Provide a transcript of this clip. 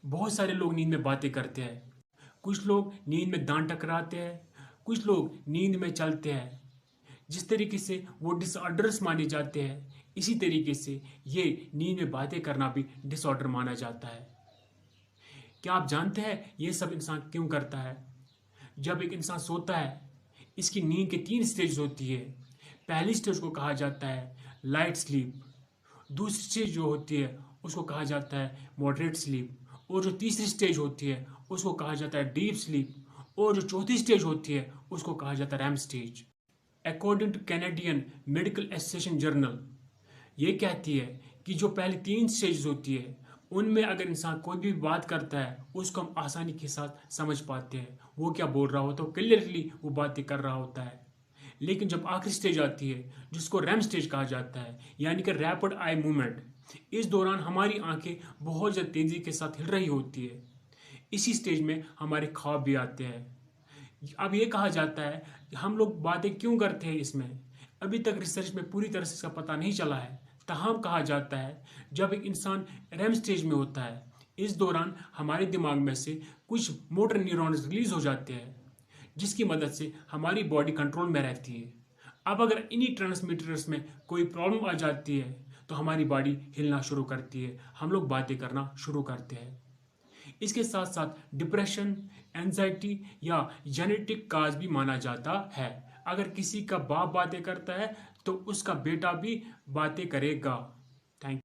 बहुत सारे लोग नींद में बातें करते हैं। कुछ लोग नींद में दांत टकराते हैं, कुछ लोग नींद में चलते हैं। जिस तरीके से वो डिसऑर्डर्स माने जाते हैं, इसी तरीके से ये नींद में बातें करना भी डिसऑर्डर माना जाता है। क्या आप जानते हैं ये सब इंसान क्यों करता है? जब एक इंसान सोता है, इसकी नींद के 3 स्टेज होती है। पहली स्टेज को कहा जाता है लाइट स्लीप, दूसरी स्टेज जो होती है उसको कहा जाता है मॉडरेट स्लीप, और जो तीसरी स्टेज होती है उसको कहा जाता है डीप स्लीप, और जो चौथी स्टेज होती है उसको कहा जाता है RAM stage. According two Canadian medical association journal, ये कहती है कि जो पहली 3 स्टेज होती है उनमें अगर इंसान कोई भी बात करता है उसको हम आसानी के साथ समझ पाते हैं, वो क्या बोल रहा होता है, क्लियरली वो बातें कर रहा होता है। लेकिन जब आखिरी स्टेज आती है जिसको रैम स्टेज कहा जाता है, यानी कि रैपिड आई मूवमेंट, इस दौरान हमारी आंखें बहुत ज़्यादा तेज़ी के साथ हिल रही होती है। इसी स्टेज में हमारे ख्वाब भी आते हैं। अब ये कहा जाता है कि हम लोग बातें क्यों करते हैं, इसमें अभी तक रिसर्च में पूरी तरह से इसका पता नहीं चला है। ताहम कहा जाता है जब एक इंसान रैम स्टेज में होता है, इस दौरान हमारे दिमाग में से कुछ मोटर न्यूरॉन्स रिलीज हो जाते हैं, जिसकी मदद से हमारी बॉडी कंट्रोल में रहती है। अब अगर इन्हीं ट्रांसमीटर्स में कोई प्रॉब्लम आ जाती है तो हमारी बॉडी हिलना शुरू करती है, हम लोग बातें करना शुरू करते हैं। इसके साथ साथ डिप्रेशन, एंजाइटी या जेनेटिक काज भी माना जाता है। अगर किसी का बाप बातें करता है तो उसका बेटा भी बातें करेगा। थैंक